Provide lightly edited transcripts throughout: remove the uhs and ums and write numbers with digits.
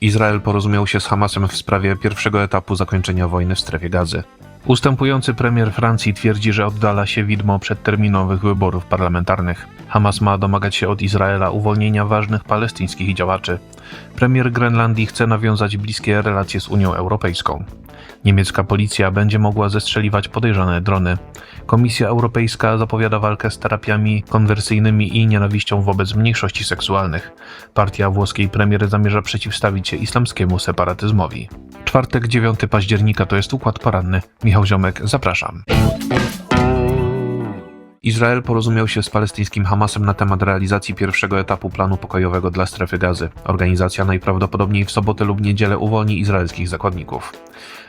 Izrael porozumiał się z Hamasem w sprawie pierwszego etapu zakończenia wojny w strefie Gazy. Ustępujący premier Francji twierdzi, że oddala się widmo przedterminowych wyborów parlamentarnych. Hamas ma domagać się od Izraela uwolnienia ważnych palestyńskich działaczy. Premier Grenlandii chce nawiązać bliskie relacje z Unią Europejską. Niemiecka policja będzie mogła zestrzeliwać podejrzane drony. Komisja Europejska zapowiada walkę z terapiami konwersyjnymi i nienawiścią wobec mniejszości seksualnych. Partia włoskiej premier zamierza przeciwstawić się islamskiemu separatyzmowi. Czwartek, 9 października to jest układ poranny. Michał Ziomek, zapraszam. Izrael porozumiał się z palestyńskim Hamasem na temat realizacji pierwszego etapu planu pokojowego dla strefy Gazy. Organizacja najprawdopodobniej w sobotę lub niedzielę uwolni izraelskich zakładników.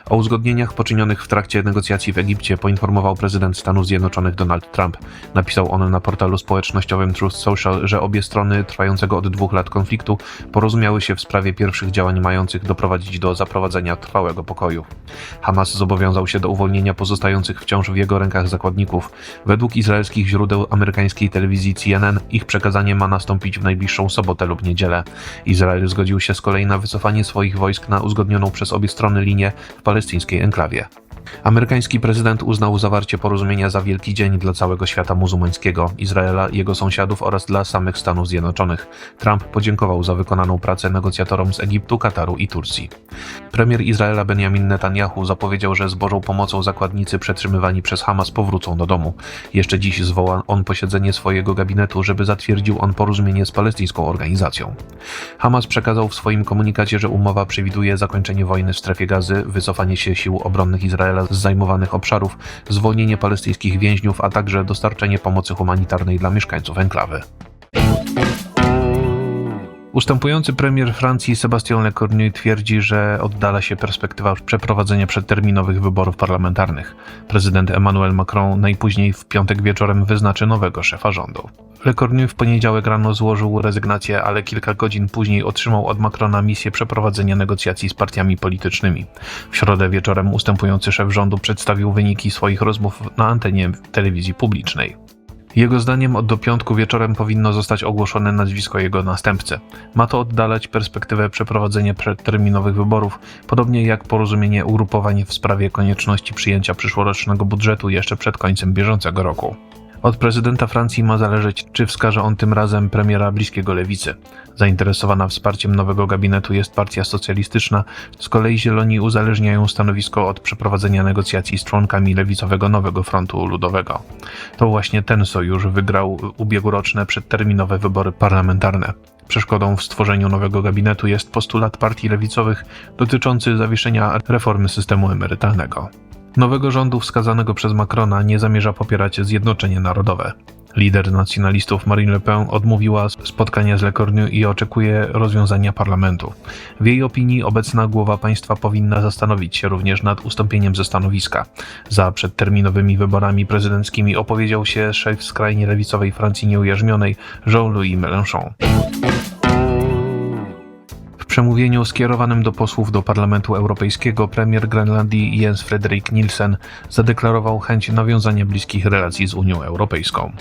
O uzgodnieniach poczynionych w trakcie negocjacji w Egipcie poinformował prezydent Stanów Zjednoczonych Donald Trump. Napisał on na portalu społecznościowym Truth Social, że obie strony trwającego od 2 lat konfliktu porozumiały się w sprawie pierwszych działań mających doprowadzić do zaprowadzenia trwałego pokoju. Hamas zobowiązał się do uwolnienia pozostających wciąż w jego rękach zakładników. Według izraelskich źródeł amerykańskiej telewizji CNN ich przekazanie ma nastąpić w najbliższą sobotę lub niedzielę. Izrael zgodził się z kolei na wycofanie swoich wojsk na uzgodnioną przez obie strony linię w palestyńskiej enklawie. Amerykański prezydent uznał zawarcie porozumienia za wielki dzień dla całego świata muzułmańskiego, Izraela, jego sąsiadów oraz dla samych Stanów Zjednoczonych. Trump podziękował za wykonaną pracę negocjatorom z Egiptu, Kataru i Turcji. Premier Izraela Benjamin Netanyahu zapowiedział, że z Bożą pomocą zakładnicy przetrzymywani przez Hamas powrócą do domu. Jeszcze dziś zwoła on posiedzenie swojego gabinetu, żeby zatwierdził on porozumienie z palestyńską organizacją. Hamas przekazał w swoim komunikacie, że umowa przewiduje zakończenie wojny w strefie Gazy, wycofanie się sił obronnych Izraela z zajmowanych obszarów, zwolnienie palestyńskich więźniów, a także dostarczenie pomocy humanitarnej dla mieszkańców enklawy. Ustępujący premier Francji Sébastien Lecornu twierdzi, że oddala się perspektywa przeprowadzenia przedterminowych wyborów parlamentarnych. Prezydent Emmanuel Macron najpóźniej w piątek wieczorem wyznaczy nowego szefa rządu. Lecornu w poniedziałek rano złożył rezygnację, ale kilka godzin później otrzymał od Macrona misję przeprowadzenia negocjacji z partiami politycznymi. W środę wieczorem ustępujący szef rządu przedstawił wyniki swoich rozmów na antenie telewizji publicznej. Jego zdaniem do piątku wieczorem powinno zostać ogłoszone nazwisko jego następcy. Ma to oddalać perspektywę przeprowadzenia przedterminowych wyborów, podobnie jak porozumienie ugrupowań w sprawie konieczności przyjęcia przyszłorocznego budżetu jeszcze przed końcem bieżącego roku. Od prezydenta Francji ma zależeć, czy wskaże on tym razem premiera bliskiego lewicy. Zainteresowana wsparciem nowego gabinetu jest Partia Socjalistyczna, z kolei Zieloni uzależniają stanowisko od przeprowadzenia negocjacji z członkami lewicowego Nowego Frontu Ludowego. To właśnie ten sojusz wygrał ubiegłoroczne przedterminowe wybory parlamentarne. Przeszkodą w stworzeniu nowego gabinetu jest postulat partii lewicowych dotyczący zawieszenia reformy systemu emerytalnego. Nowego rządu wskazanego przez Macrona nie zamierza popierać Zjednoczenie Narodowe. Lider nacjonalistów Marine Le Pen odmówiła spotkania z Lecornu i oczekuje rozwiązania parlamentu. W jej opinii obecna głowa państwa powinna zastanowić się również nad ustąpieniem ze stanowiska. Za przedterminowymi wyborami prezydenckimi opowiedział się szef skrajnie lewicowej Francji nieujarzmionej Jean-Louis Mélenchon. W przemówieniu skierowanym do posłów do Parlamentu Europejskiego premier Grenlandii Jens Frederik Nielsen zadeklarował chęć nawiązania bliskich relacji z Unią Europejską.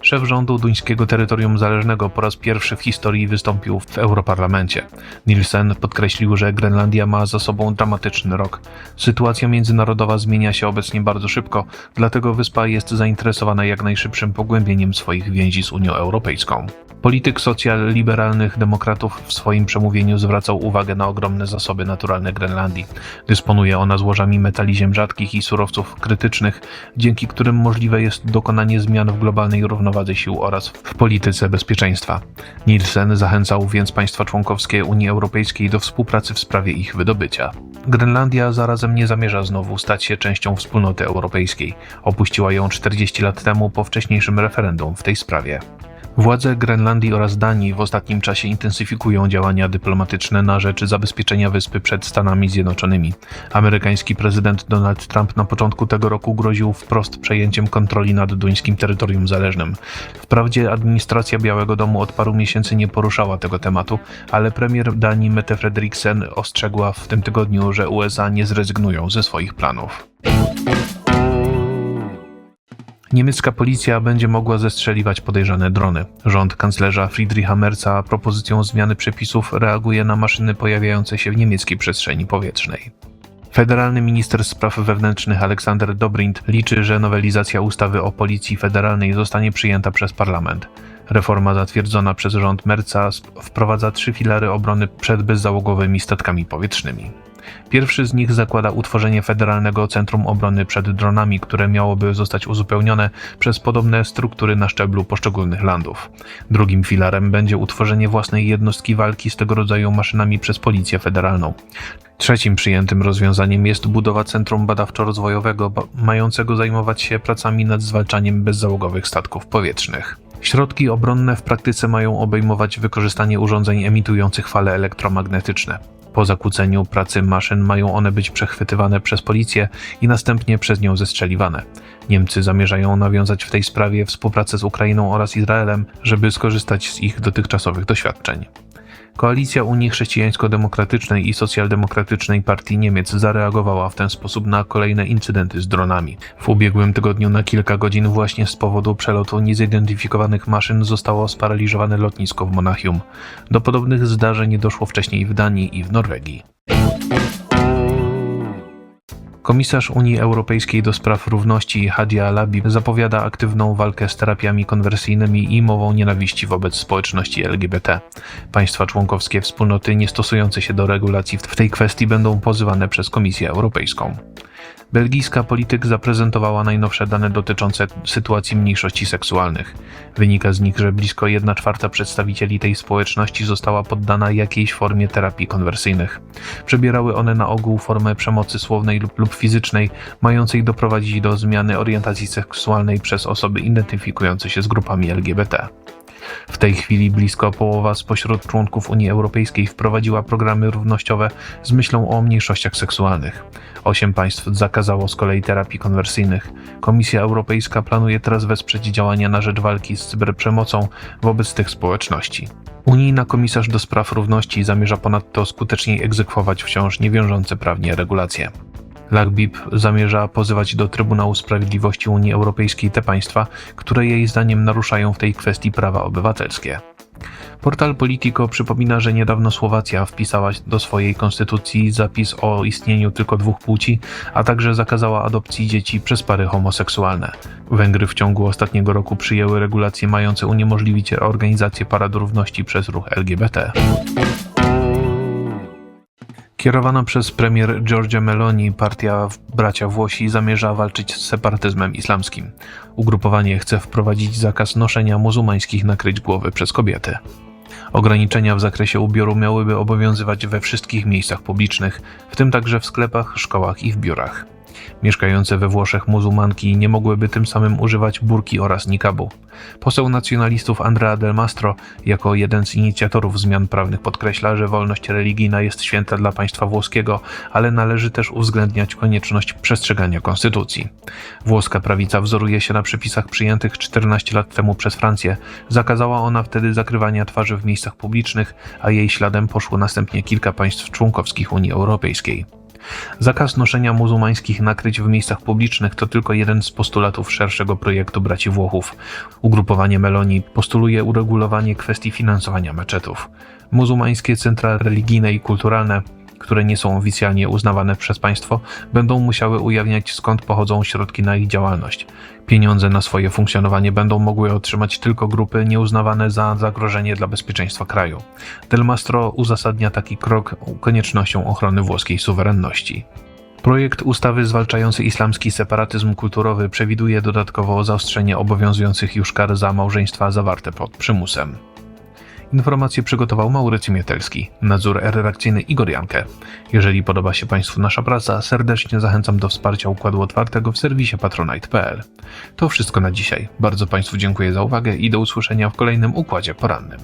Szef rządu duńskiego terytorium zależnego po raz pierwszy w historii wystąpił w Europarlamencie. Nielsen podkreślił, że Grenlandia ma za sobą dramatyczny rok. Sytuacja międzynarodowa zmienia się obecnie bardzo szybko, dlatego wyspa jest zainteresowana jak najszybszym pogłębieniem swoich więzi z Unią Europejską. Polityk socjal-liberalnych demokratów w swoim przemówieniu zwracał uwagę na ogromne zasoby naturalne Grenlandii. Dysponuje ona złożami metali ziem rzadkich i surowców krytycznych, dzięki którym możliwe jest dokonanie zmian w globalnej równowadze sił oraz w polityce bezpieczeństwa. Nielsen zachęcał więc państwa członkowskie Unii Europejskiej do współpracy w sprawie ich wydobycia. Grenlandia zarazem nie zamierza znowu stać się częścią wspólnoty europejskiej. Opuściła ją 40 lat temu po wcześniejszym referendum w tej sprawie. Władze Grenlandii oraz Danii w ostatnim czasie intensyfikują działania dyplomatyczne na rzecz zabezpieczenia wyspy przed Stanami Zjednoczonymi. Amerykański prezydent Donald Trump na początku tego roku groził wprost przejęciem kontroli nad duńskim terytorium zależnym. Wprawdzie administracja Białego Domu od paru miesięcy nie poruszała tego tematu, ale premier Danii Mette Frederiksen ostrzegła w tym tygodniu, że USA nie zrezygnują ze swoich planów. Niemiecka policja będzie mogła zestrzeliwać podejrzane drony. Rząd kanclerza Friedricha Merza propozycją zmiany przepisów reaguje na maszyny pojawiające się w niemieckiej przestrzeni powietrznej. Federalny minister spraw wewnętrznych Aleksander Dobrindt liczy, że nowelizacja ustawy o Policji Federalnej zostanie przyjęta przez parlament. Reforma zatwierdzona przez rząd Merza wprowadza 3 filary obrony przed bezzałogowymi statkami powietrznymi. Pierwszy z nich zakłada utworzenie Federalnego Centrum Obrony przed Dronami, które miałoby zostać uzupełnione przez podobne struktury na szczeblu poszczególnych landów. Drugim filarem będzie utworzenie własnej jednostki walki z tego rodzaju maszynami przez Policję Federalną. Trzecim przyjętym rozwiązaniem jest budowa Centrum Badawczo-Rozwojowego mającego zajmować się pracami nad zwalczaniem bezzałogowych statków powietrznych. Środki obronne w praktyce mają obejmować wykorzystanie urządzeń emitujących fale elektromagnetyczne. Po zakłóceniu pracy maszyn mają one być przechwytywane przez policję i następnie przez nią zestrzeliwane. Niemcy zamierzają nawiązać w tej sprawie współpracę z Ukrainą oraz Izraelem, żeby skorzystać z ich dotychczasowych doświadczeń. Koalicja Unii Chrześcijańsko-Demokratycznej i Socjaldemokratycznej Partii Niemiec zareagowała w ten sposób na kolejne incydenty z dronami. W ubiegłym tygodniu na kilka godzin właśnie z powodu przelotu niezidentyfikowanych maszyn zostało sparaliżowane lotnisko w Monachium. Do podobnych zdarzeń doszło wcześniej w Danii i w Norwegii. Komisarz Unii Europejskiej do spraw równości Hadia Labi zapowiada aktywną walkę z terapiami konwersyjnymi i mową nienawiści wobec społeczności LGBT. Państwa członkowskie wspólnoty nie stosujące się do regulacji w tej kwestii będą pozywane przez Komisję Europejską. Belgijska polityk zaprezentowała najnowsze dane dotyczące sytuacji mniejszości seksualnych. Wynika z nich, że blisko 1/4 przedstawicieli tej społeczności została poddana jakiejś formie terapii konwersyjnych. Przybierały one na ogół formę przemocy słownej lub fizycznej, mającej doprowadzić do zmiany orientacji seksualnej przez osoby identyfikujące się z grupami LGBT. W tej chwili blisko połowa spośród członków Unii Europejskiej wprowadziła programy równościowe z myślą o mniejszościach seksualnych. 8 państw zakazało z kolei terapii konwersyjnych. Komisja Europejska planuje teraz wesprzeć działania na rzecz walki z cyberprzemocą wobec tych społeczności. Unijna komisarz do spraw równości zamierza ponadto skuteczniej egzekwować wciąż niewiążące prawnie regulacje. Lagbib zamierza pozywać do Trybunału Sprawiedliwości Unii Europejskiej te państwa, które jej zdaniem naruszają w tej kwestii prawa obywatelskie. Portal Politico przypomina, że niedawno Słowacja wpisała do swojej konstytucji zapis o istnieniu tylko 2 płci, a także zakazała adopcji dzieci przez pary homoseksualne. Węgry w ciągu ostatniego roku przyjęły regulacje mające uniemożliwić organizację parad równości przez ruch LGBT. Kierowana przez premier Giorgia Meloni partia Bracia Włosi zamierza walczyć z separatyzmem islamskim. Ugrupowanie chce wprowadzić zakaz noszenia muzułmańskich nakryć głowy przez kobiety. Ograniczenia w zakresie ubioru miałyby obowiązywać we wszystkich miejscach publicznych, w tym także w sklepach, szkołach i w biurach. Mieszkające we Włoszech muzułmanki nie mogłyby tym samym używać burki oraz nikabu. Poseł nacjonalistów Andrea Del Mastro, jako jeden z inicjatorów zmian prawnych, podkreśla, że wolność religijna jest święta dla państwa włoskiego, ale należy też uwzględniać konieczność przestrzegania konstytucji. Włoska prawica wzoruje się na przepisach przyjętych 14 lat temu przez Francję. Zakazała ona wtedy zakrywania twarzy w miejscach publicznych, a jej śladem poszło następnie kilka państw członkowskich Unii Europejskiej. Zakaz noszenia muzułmańskich nakryć w miejscach publicznych to tylko jeden z postulatów szerszego projektu Braci Włochów. Ugrupowanie Meloni postuluje uregulowanie kwestii finansowania meczetów. Muzułmańskie centra religijne i kulturalne, które nie są oficjalnie uznawane przez państwo, będą musiały ujawniać, skąd pochodzą środki na ich działalność. Pieniądze na swoje funkcjonowanie będą mogły otrzymać tylko grupy nieuznawane za zagrożenie dla bezpieczeństwa kraju. Del Mastro uzasadnia taki krok koniecznością ochrony włoskiej suwerenności. Projekt ustawy zwalczający islamski separatyzm kulturowy przewiduje dodatkowo zaostrzenie obowiązujących już kar za małżeństwa zawarte pod przymusem. Informacje przygotował Maurycy Mietelski, nadzór redakcyjny Igor Jankę. Jeżeli podoba się Państwu nasza praca, serdecznie zachęcam do wsparcia Układu Otwartego w serwisie patronite.pl. To wszystko na dzisiaj. Bardzo Państwu dziękuję za uwagę i do usłyszenia w kolejnym Układzie Porannym.